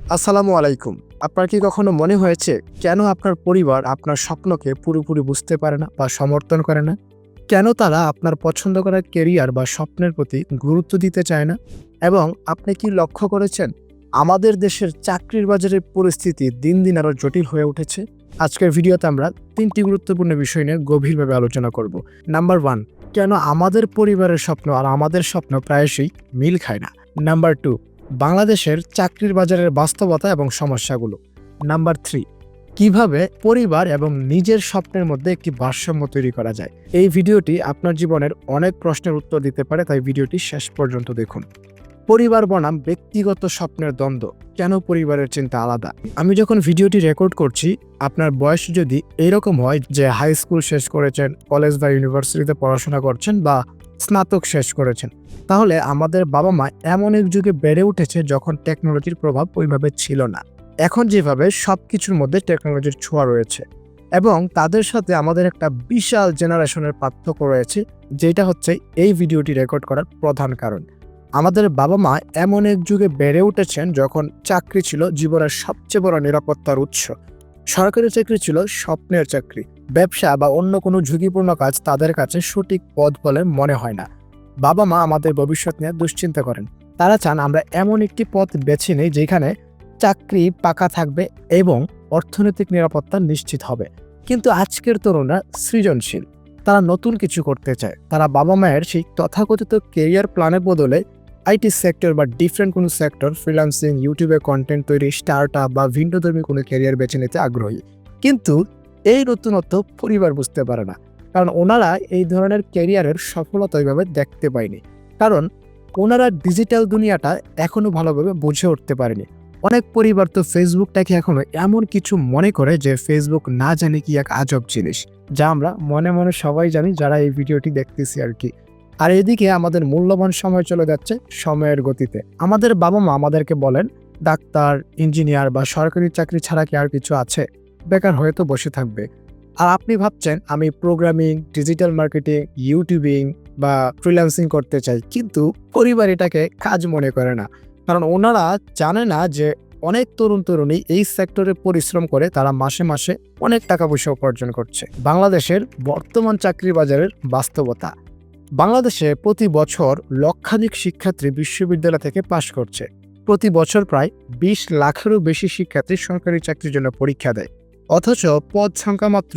আসসালামু আলাইকুম। আপনার কি কখনো মনে হয়েছে কেন আপনার পরিবার আপনার স্বপ্নকে পুরোপুরি বুঝতে পারে না বা সমর্থন করে না? কেন তারা আপনার পছন্দ করা কেরিয়ার বা স্বপ্নের প্রতি গুরুত্ব দিতে চায় না? এবং আপনি কি লক্ষ্য করেছেন আমাদের দেশের চাকরির বাজারের পরিস্থিতি দিন দিন আরও জটিল হয়ে উঠেছে? আজকের ভিডিওতে আমরা ৩টি গুরুত্বপূর্ণ বিষয় নিয়ে গভীরভাবে আলোচনা করব। নাম্বার 1, কেন আমাদের পরিবারের স্বপ্ন আর আমাদের স্বপ্ন প্রায়শই মিল খায় না? নাম্বার 2, বাংলাদেশের চাকরির বাজারের বাস্তবতা এবং সমস্যাগুলো। নাম্বার 3, কিভাবে পরিবার এবং নিজের স্বপ্নের মধ্যে একটি ভারসাম্য তৈরি করা যায়। এই ভিডিওটি আপনার জীবনের অনেক প্রশ্নের উত্তর দিতে পারে, তাই ভিডিওটি শেষ পর্যন্ত দেখুন। পরিবার বনাম ব্যক্তিগত স্বপ্নের দ্বন্দ্ব, কেন পরিবারের চিন্তা আলাদা? আমি যখন ভিডিওটি রেকর্ড করছি, আপনার বয়স যদি এরকম হয় যে হাই স্কুল শেষ করেছেন, কলেজ বা ইউনিভার্সিটিতে পড়াশোনা করছেন বা স্নাতক শেষ করেছেন, তাহলে আমাদের বাবা মা এমন এক যুগে বেড়ে উঠেছে যখন টেকনোলজির প্রভাব ওইভাবে ছিল না। এখন যেভাবে সবকিছুর মধ্যে টেকনোলজির ছোঁয়া রয়েছে, এবং তাদের সাথে আমাদের একটা বিশাল জেনারেশনের পার্থক্য রয়েছে, যেটা হচ্ছে এই ভিডিওটি রেকর্ড করার প্রধান কারণ। আমাদের বাবা মা এমন এক যুগে বেড়ে উঠেছেন যখন চাকরি ছিল জীবনের সবচেয়ে বড় নিরাপত্তার উৎস। সরকারি চাকরি ছিল স্বপ্নের চাকরি। ব্যবসা বা অন্য কোনো ঝুঁকিপূর্ণ কাজ তাদের কাছে সঠিক পথ বলে মনে হয় না। বাবা মা আমাদের ভবিষ্যৎ নিয়ে দুশ্চিন্তা করেন। তারা চান আমরা এমন একটি পথ বেছে নিই যেখানে চাকরি পাকা থাকবে এবং অর্থনৈতিক নিরাপত্তা নিশ্চিত হবে। কিন্তু আজকের তরুণরা সৃজনশীল, তারা নতুন কিছু করতে চায়। তারা বাবা মায়ের সেই তথাকথিত কেরিয়ার প্ল্যানের বদলে আইটি সেক্টর বা ডিফারেন্ট কোনো সেক্টর, ফ্রিল্যান্সিং, ইউটিউবে কন্টেন্ট তৈরি, স্টার্ট আপ বা ভিন্নধর্মী কোনো ক্যারিয়ার বেছে নিতে আগ্রহী। কিন্তু এই নতুনত্ব পরিবার বুঝতে পারে না, কারণ ওনারা এই ধরনের ক্যারিয়ারের সফলতা ওইভাবে দেখতে পায়নি। কারণ ওনারা ডিজিটাল দুনিয়াটা এখনো ভালোভাবে বুঝে উঠতে পারেনি। অনেক পরিবার তো ফেসবুকটাকে এখনো এমন কিছু মনে করে যে ফেসবুক না জানি কি এক আজব জিনিস, যা আমরা মনে মনে সবাই জানি যারা এই ভিডিওটি দেখতেছি আর কি। আর এদিকে আমাদের মূল্যবান সময় চলে যাচ্ছে সময়ের গতিতে। আমাদের বাবা মা আমাদেরকে বলেন ডাক্তার, ইঞ্জিনিয়ার বা সরকারি চাকরি ছাড়া কি আর কিছু আছে? বেকার হয়ে তো বসে থাকবে। আর আপনি ভাবছেন আমি প্রোগ্রামিং, ডিজিটাল মার্কেটিং, ইউটিউবিং বা ফ্রিল্যান্সিং করতে চাই, কিন্তু পরিবার এটাকে কাজ মনে করে না। কারণ ওনারা জানে না যে অনেক তরুণ তরুণী এই সেক্টরে পরিশ্রম করে তারা মাসে মাসে অনেক টাকা পয়সা উপার্জন করছে। বাংলাদেশের বর্তমান চাকরি বাজারের বাস্তবতা। বাংলাদেশে প্রতি বছর লক্ষাধিক শিক্ষার্থী বিশ্ববিদ্যালয় থেকে পাশ করছে। প্রতি বছর প্রায় 20 লাখেরও বেশি শিক্ষার্থী সরকারি চাকরির জন্য পরীক্ষা দেয়। অথচ পদ সংখ্যা মাত্র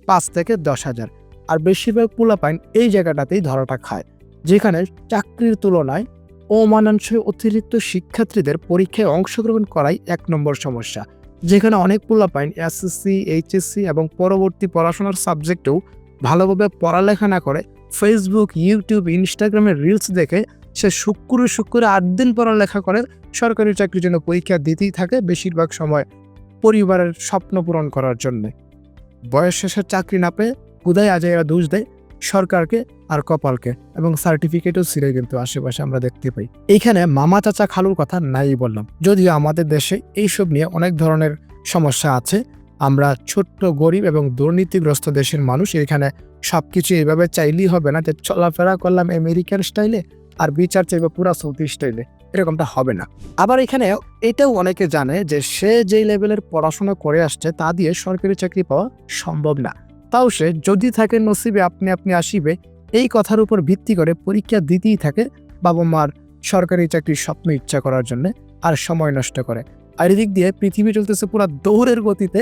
5 থেকে 10,000। আর বেশিরভাগ পোলাপাইন এই জায়গাটাতেই ধরাটা খায়, যেখানে চাকরির তুলনায় অমানানসই অতিরিক্ত শিক্ষার্থীদের পরীক্ষায় অংশগ্রহণ করাই 1 নম্বর সমস্যা। যেখানে অনেক পোলাপাইন এসএসসি, এইচএসসি এবং পরবর্তী পড়াশোনার সাবজেক্টেও ভালোভাবে পড়ালেখা না করে ফেসবুক, ইউটিউব, ইনস্টাগ্রামের রিলস দেখে সে শুক্রে 8 দিন পড়ালেখা করে সরকারি চাকরির জন্য পরীক্ষা দিতেই থাকে, বেশিরভাগ সময় পরিবারের স্বপ্ন পূরণ করার জন্যে। বয়স শেষে চাকরি না পেয়ে হুদায় আজাইরা দোষ দেয় সরকারকে আর কপালকে, এবং সার্টিফিকেটও ছিঁড়ে কিন্তু আশেপাশে আমরা দেখতে পাই। এইখানে মামা চাচা খালুর কথা নাই বললাম, যদিও আমাদের দেশে এইসব নিয়ে অনেক ধরনের সমস্যা আছে। আমরা ছোট্ট, গরিব এবং দুর্নীতিগ্রস্ত দেশের মানুষ। এখানে সবকিছু এইভাবে চাইলেই হবে না যে চলাফেরা করলাম আমেরিকান স্টাইলে আর বিচার চাইবে পুরা সৌদি স্টাইলে, এরকমটা হবে না। আবার এখানে এটাও অনেকে জানে যে সে যেই লেভেলের পড়াশোনা করে আসছে তা দিয়ে সরকারি চাকরি পাওয়া সম্ভব না। তাও সে যদি থাকে নসিবে আপনি আপনি আসিবে, এই কথার উপর ভিত্তি করে পরীক্ষা দিতেই থাকে বাবা মার সরকারি চাকরির স্বপ্ন ইচ্ছা করার জন্য, আর সময় নষ্ট করে। আর এদিক দিয়ে পৃথিবী চলতেছে পুরা দৌড়ের গতিতে,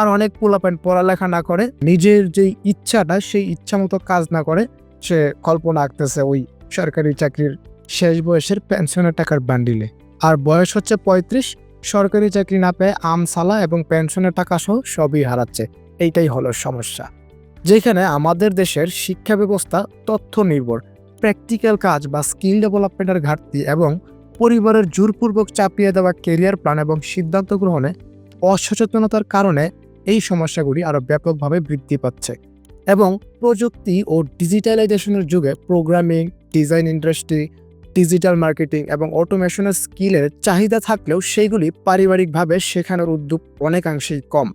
আর অনেক পোলাপাইন পড়ালেখা না করে নিজের যেই ইচ্ছাটা সেই ইচ্ছা মতো কাজ না করে সে কল্পনা আঁকতেছে ওই সরকারি চাকরির শেষ বয়সের পেনশনের টাকার বান্ডিলে। আর বয়স হচ্ছে 35, সরকারি চাকরি না পেয়ে আমসালা এবং পেনশনের টাকা সহ সবই হারাচ্ছে। এইটাই হলো সমস্যা। যেখানে আমাদের দেশের শিক্ষা ব্যবস্থা তথ্য নির্ভর, প্র্যাকটিক্যাল কাজ বা স্কিল ডেভেলপমেন্টের ঘাটতি এবং পরিবারের জোরপূর্বক চাপিয়ে দেওয়া কেরিয়ার প্ল্যান এবং সিদ্ধান্ত গ্রহণে অসচেতনতার কারণে এই সমস্যাগুলি আরও ব্যাপকভাবে বৃদ্ধি পাচ্ছে। এবং প্রযুক্তি ও ডিজিটালাইজেশনের যুগে programming, design industry, digital marketing এবং অটোমেশনের স্কিলের চাহিদা থাকলেও সেইগুলি পারিবারিকভাবে শেখানোর উদ্যোগ অনেকাংশেই কম।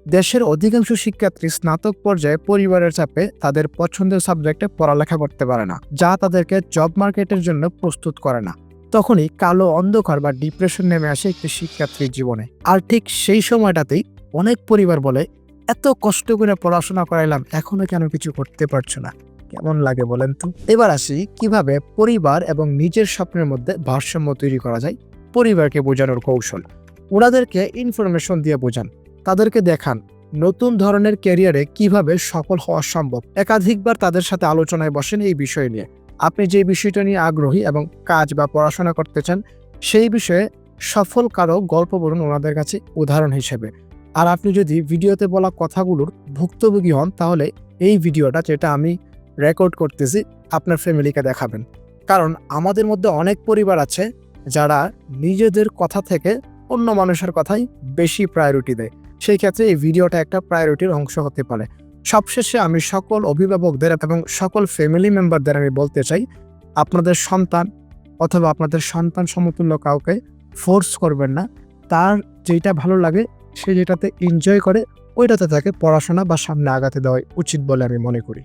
দেশের অধিকাংশ শিক্ষার্থী স্নাতক পর্যায়ে পরিবারের চাপে তাদের পছন্দের সাবজেক্টে পড়ালেখা করতে পারে না, যা তাদেরকে জব মার্কেটের জন্য প্রস্তুত করে না। তখনই কালো অন্ধকার বা ডিপ্রেশন নেমে আসে একটি শিক্ষার্থীর জীবনে। আর ঠিক সেই সময়টাতেই অনেক পরিবার বলে, এত কষ্ট করে পড়াশোনা করাইলাম, এখনো কেন কিছু করতে পারছো না? কেমন লাগে বলেন তো? এবার আসি কিভাবে পরিবার এবং নিজের স্বপ্নের মধ্যে ভারসাম্য তৈরি করা যায়। পরিবারকে বোঝানোর কৌশল: ওনাদেরকে ইনফরমেশন দিয়ে বোঝান, তাদেরকে দেখান নতুন ধরনের ক্যারিয়ারে কিভাবে সফল হওয়া সম্ভব। একাধিকবার তাদের সাথে আলোচনায় বসেন এই বিষয় নিয়ে। আপনি যে বিষয়টা নিয়ে আগ্রহী এবং কাজ বা পড়াশোনা করতে চান, সেই বিষয়ে সফল কারো গল্প বলুন ওনাদের কাছে উদাহরণ হিসেবে। আর আপনি যদি ভিডিওতে বলা কথাগুলোর ভুক্তভোগী হন, তাহলে এই ভিডিওটা যেটা আমি রেকর্ড করতেছি আপনার ফ্যামিলিকে দেখাবেন। কারণ আমাদের মধ্যে অনেক পরিবার আছে যারা নিজেদের কথা থেকে অন্য মানুষের কথাই বেশি প্রায়োরিটি দেয়। সেই ক্ষেত্রে এই ভিডিওটা একটা প্রায়োরিটির অংশ হতে পারে। সবশেষে আমি সকল অভিভাবকদের এবং সকল ফ্যামিলি মেম্বারদের আমি বলতে চাই, আপনাদের সন্তান অথবা আপনাদের সন্তান সমতুল্য কাউকে ফোর্স করবেন না। তার যেটা ভালো লাগে, সে যেটাতে এনজয় করে, ওইটাতে তাকে পড়াশোনা বা সামনে আগাতে দেওয়া উচিত বলে আমি মনে করি।